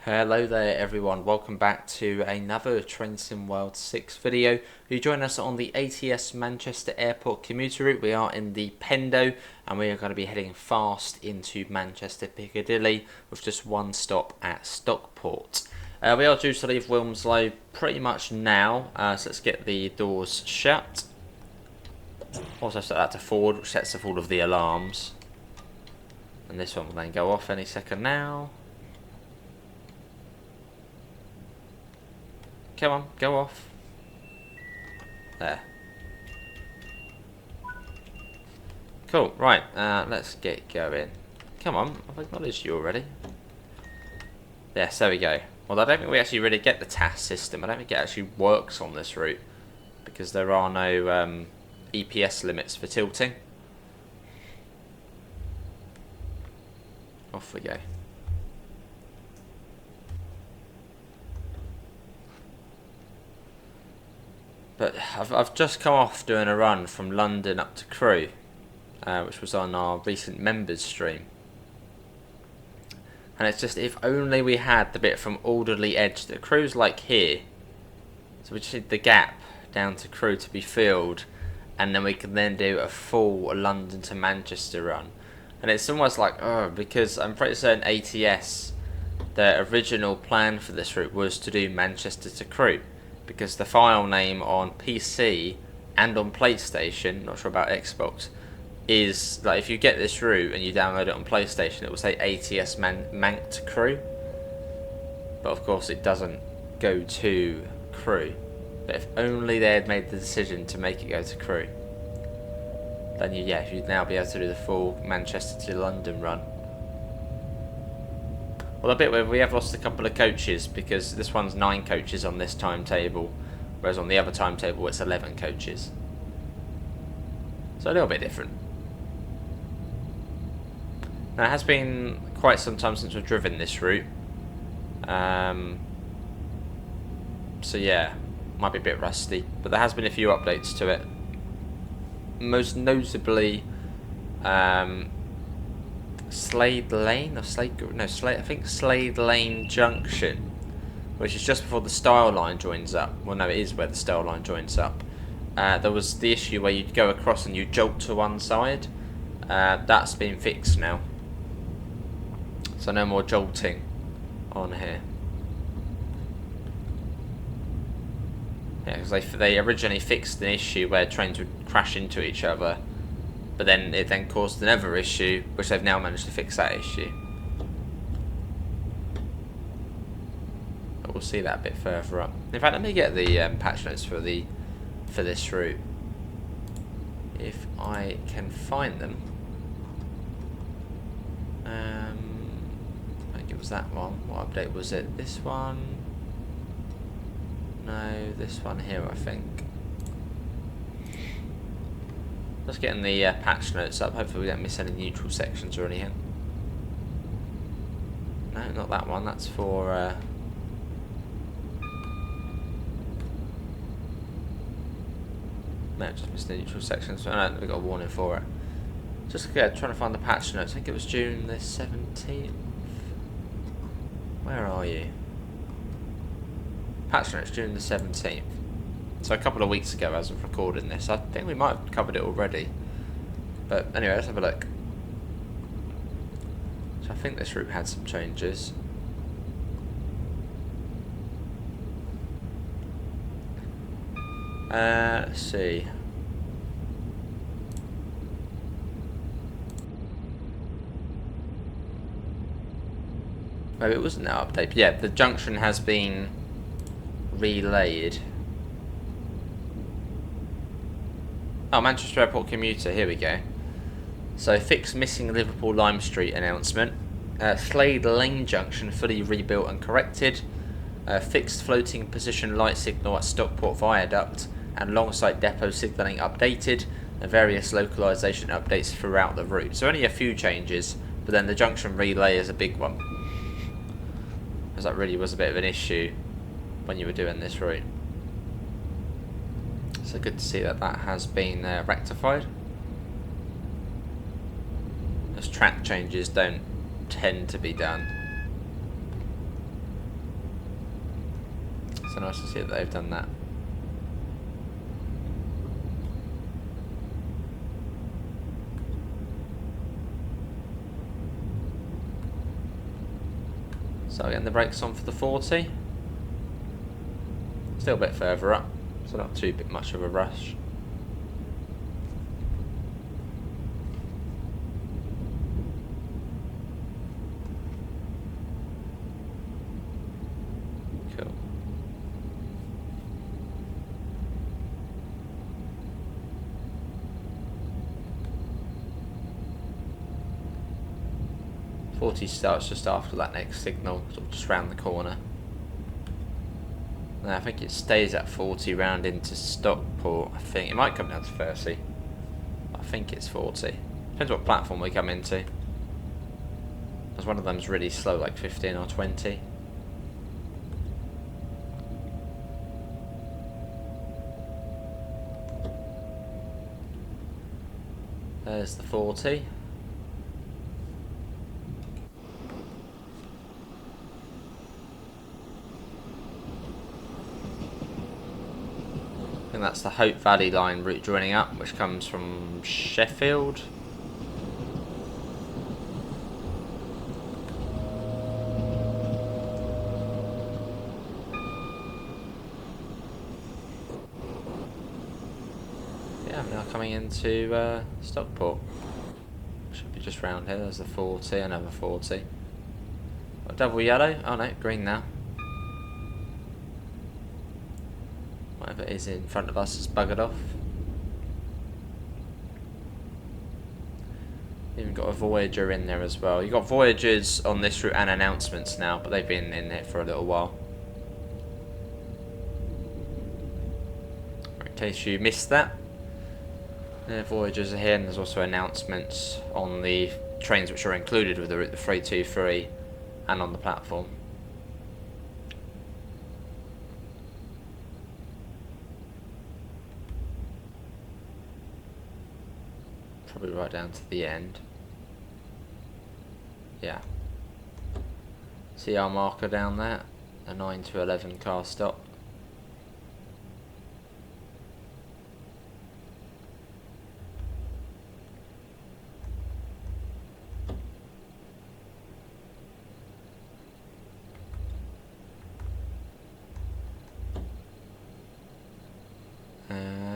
Hello there everyone, welcome back to another Train Sim World 6 video. You join us on the ATS Manchester Airport commuter route. We are in the Pendo and we are going to be heading fast into Manchester Piccadilly with just one stop at Stockport. We are due to leave Wilmslow pretty much now, so let's get the doors shut. Also set that to forward, which sets off all of the alarms. And this one will then go off any second now. Come on, go off. There. Cool, right, let's get going. Come on, I've acknowledged you already. Yes, there we go. Well, I don't think we actually really get the TAS system. I don't think it actually works on this route, because there are no EPS limits for tilting. Off we go. But I've just come off doing a run from London up to Crewe, which was on our recent members stream. And it's just, if only we had the bit from Alderley Edge that Crewe's like here. So we just need the gap down to Crewe to be filled, and then we can then do a full London to Manchester run. And it's almost like, because I'm pretty certain ATS, the original plan for this route was to do Manchester to Crewe. Because the file name on PC and on PlayStation, not sure about Xbox, is like if you get this route and you download it on PlayStation, it will say ATS Mank to Crewe. But of course it doesn't go to Crewe. But if only they had made the decision to make it go to Crewe, then you'd now be able to do the full Manchester to London run. Well, a bit where we have lost a couple of coaches, because this one's 9 coaches on this timetable, whereas on the other timetable it's 11 coaches. So a little bit different. Now, it has been quite some time since we've driven this route. So yeah, might be a bit rusty, but there has been a few updates to it. Most notably, Slade Lane or I think Slade Lane junction, which is just before the style line joins up. Well, no, it is where the style line joins up. There was the issue where you'd go across and you jolt to one side. That's been fixed now, so no more jolting on here. Yeah, because they originally fixed an issue where trains would crash into each other. But then it then caused another issue, which they've now managed to fix that issue. But we'll see that a bit further up. In fact, let me get the patch notes for this route, if I can find them. I think it was that one. What update was it? This one? No, this one here, I think. Just getting the patch notes up. Hopefully we don't miss any neutral sections or anything. No, not that one. That's for... No, just missed the neutral sections. Oh, no, we got a warning for it. Just trying to find the patch notes. I think it was June the 17th. Where are you? Patch notes, June the 17th. So a couple of weeks ago as of recording this. I think we might have covered it already. But anyway, let's have a look. So I think this route had some changes. Let's see. Maybe it wasn't that update. But yeah, the junction has been relayed. Oh, Manchester Airport commuter, here we go. So, fix missing Liverpool Lime Street announcement. Slade Lane junction fully rebuilt and corrected. Fixed floating position light signal at Stockport Viaduct and long-side depot signalling updated. And various localisation updates throughout the route. So only a few changes, but then the junction relay is a big one. Because that really was a bit of an issue when you were doing this route. So good to see that has been rectified. Those track changes don't tend to be done. So nice to see that they've done that. So getting the brakes on for the 40. Still a bit further up, so not too much of a rush. Cool. .40 starts just after that next signal, sort of just round the corner. And I think it stays at 40 round into Stockport. I think it might come down to 30. I think it's 40. Depends what platform we come into. Because one of them's really slow, like 15 or 20. There's the 40. I think that's the Hope Valley line route joining up, which comes from Sheffield. Yeah, now coming into Stockport. Should be just round here. There's the 40, another 40. Got double yellow. Oh no, green now. Whatever is in front of us has buggered off. Even got a Voyager in there as well. You've got Voyagers on this route and announcements now, but they've been in there for a little while. In case you missed that, Voyagers are here, and there's also announcements on the trains which are included with the route, the 323, and on the platform. Probably right down to the end. Yeah. See our marker down there? A 9 to 11 car stop.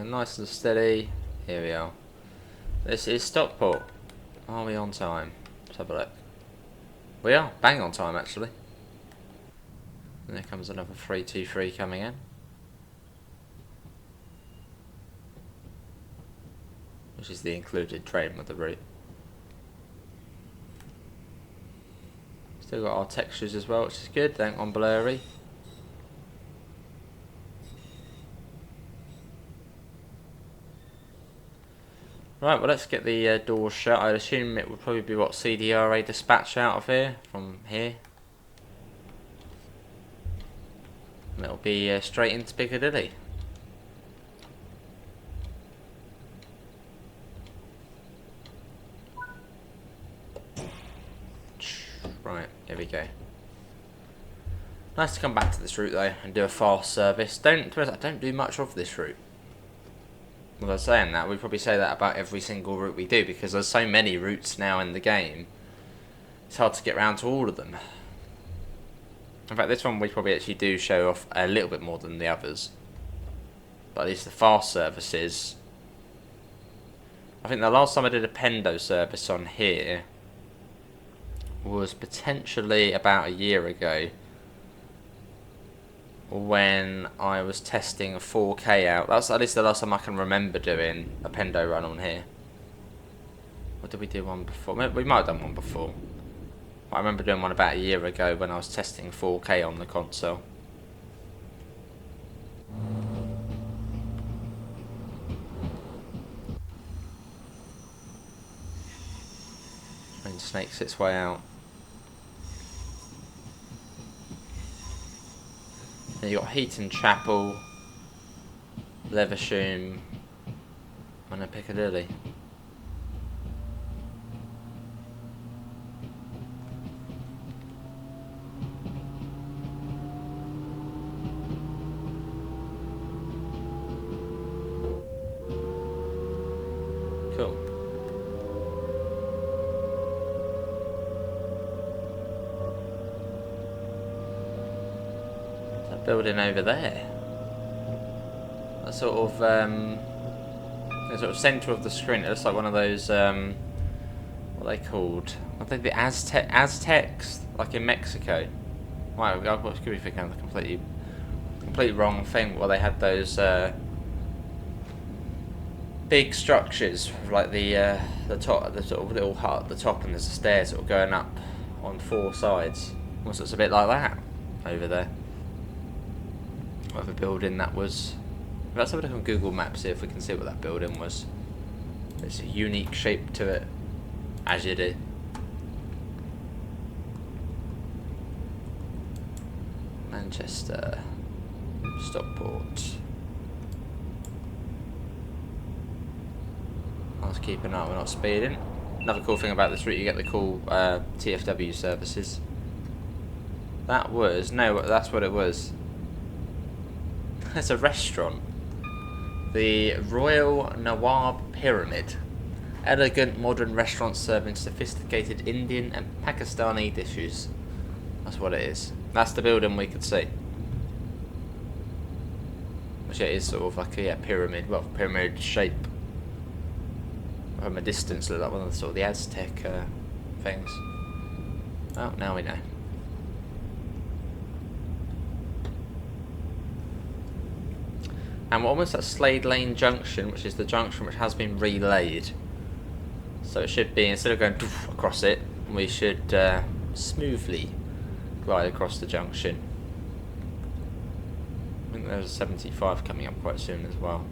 Nice and steady. Here we are. This is Stockport. Are we on time? Let's have a look. We are. Bang on time, actually. And there comes another 323 coming in. Which is the included train with the route. Still got our textures as well, which is good. They ain't on blurry. Right, well let's get the doors shut. I'd assume it would probably be what, CDRA dispatch out of here, from here. And it'll be straight into Piccadilly. Right, here we go. Nice to come back to this route though, and do a fast service. I don't do much of this route. Well, I was saying that, we probably say that about every single route we do, because there's so many routes now in the game, it's hard to get around to all of them. In fact, this one we probably actually do show off a little bit more than the others. But at least the fast services, I think the last time I did a Pendo service on here was potentially about a year ago, when I was testing a 4K out. That's at least the last time I can remember doing a Pendo run on here. Or did we do one before? We might have done one before. I remember doing one about a year ago when I was testing 4K on the console. Train snakes its way out. Then you got Heaton Chapel, Levershulme, and then Piccadilly. building over there. A sort of the sort of centre of the screen. It looks like one of those what are they called? I think the Aztecs, like in Mexico. Wow, I could be thinking of the completely wrong thing. Well, they had those big structures, like the top, the sort of little hut at the top, and there's a stairs sort of going up on 4 sides. Almost looks a bit like that over there. Whatever building that was. Let's have a look on Google Maps, see if we can see what that building was. There's a unique shape to it, as you do. Manchester, Stockport. I was keeping an eye, we're not speeding. Another cool thing about this route, you get the cool TFW services. That was, no, that's what it was. It's a restaurant. The Royal Nawab Pyramid. Elegant modern restaurant serving sophisticated Indian and Pakistani dishes. That's what it is. That's the building we could see. Which it is sort of like a pyramid, well, pyramid shape. From a distance, look like one of the sort of the Aztec things. Oh, now we know. And we're almost at Slade Lane junction, which is the junction which has been relaid. So it should be, instead of going across it, we should smoothly glide across the junction. I think there's a 75 coming up quite soon as well.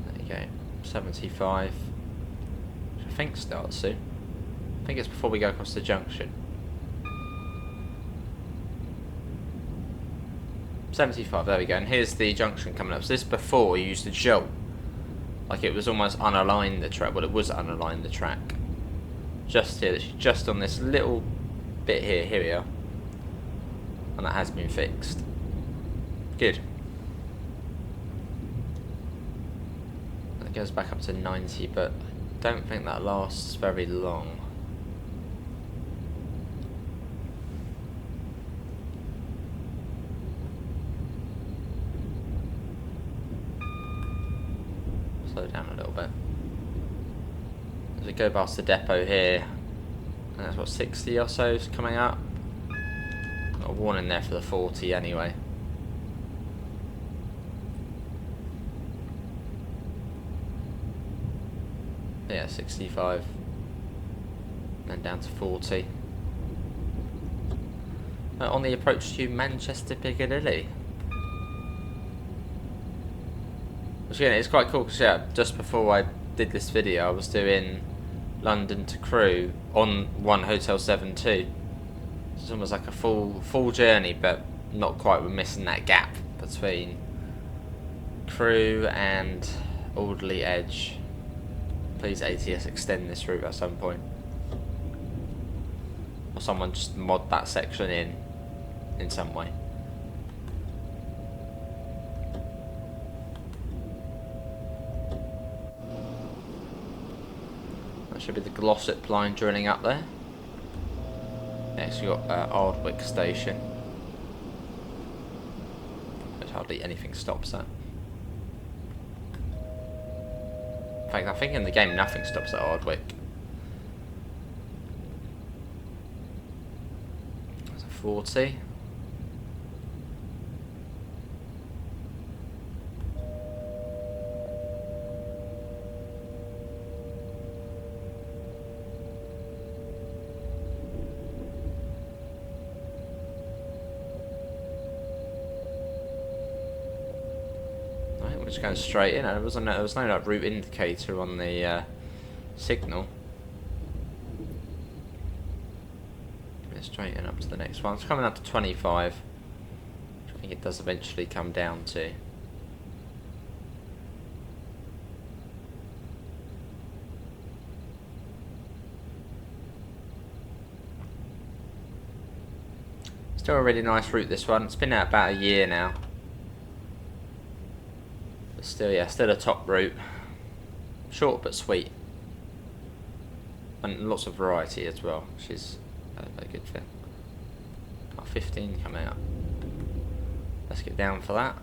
There you go, 75, which I think starts soon. I think it's before we go across the junction. 75, there we go, and here's the junction coming up. So this before you used the jolt, like it was almost unaligned the track. Well, it was unaligned the track. Just here, just on this little bit here, here we are. And that has been fixed. Good. It goes back up to 90, but I don't think that lasts very long. Slow down a little bit. As we go past the depot here, and that's what, 60 or so is coming up. Got a warning there for the 40 anyway. Yeah, 65. And then down to 40. On the approach to Manchester Piccadilly. Which again, it's quite cool because yeah, just before I did this video, I was doing London to Crewe on one Hotel 7-2. It's almost like a full journey, but not quite. We're missing that gap between Crewe and Alderley Edge. Please ATS extend this route at some point. Or someone just mod that section in some way. That should be the Glossop line joining up there. Next we've got Ardwick Station. But hardly anything stops that. In fact, I think in the game nothing stops at Ardwick. That's a 40. Just going straight in, and there was no like route indicator on the signal. Straight in up to the next one. It's coming up to 25, which I think it does eventually come down to. Still a really nice route, this one. It's been out about a year now. But still, yeah, still a top route. Short but sweet. And lots of variety as well, which is a good thing. Got 15 coming out. Let's get down for that.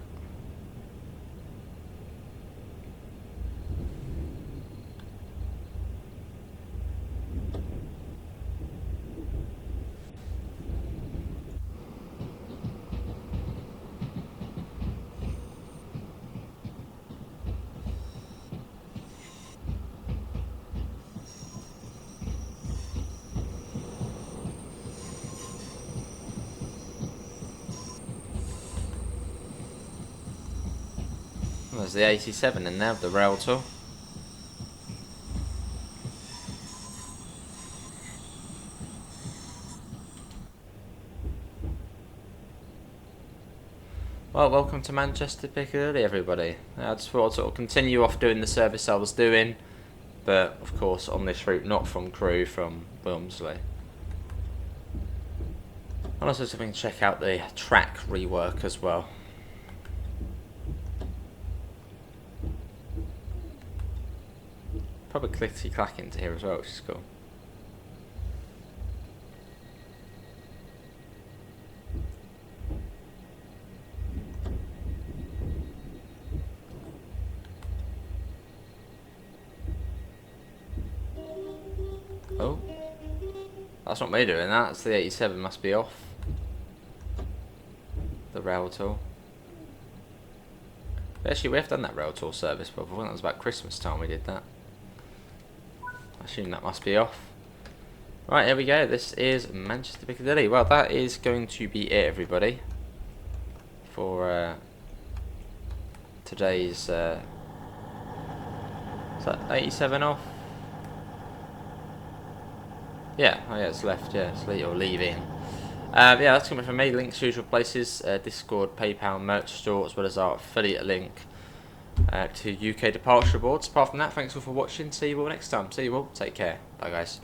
There's the 87 in there, the rail tool. Well, welcome to Manchester Piccadilly, everybody. I just thought I'd sort of continue off doing the service I was doing, but of course on this route, not from Crewe, from Wilmsley. And also so we can check out the track rework as well. Probably clickety clack into here as well, which is cool. Oh, that's not me doing that. It's the 87 must be off. The rail tool. Actually, we have done that rail tool service before. That was about Christmas time we did that. I assume that must be off. Right, here we go. This is Manchester Piccadilly. Well, that is going to be it, everybody, for today's. Is that 87 off? Yeah, oh yeah, it's left. Yeah, it's leaving. Yeah, that's coming from me. Links to usual places: Discord, PayPal, merch store, as well as our affiliate link to UK departure boards. Apart from that, thanks all for watching. See you all next time. See you all. Take care. Bye, guys.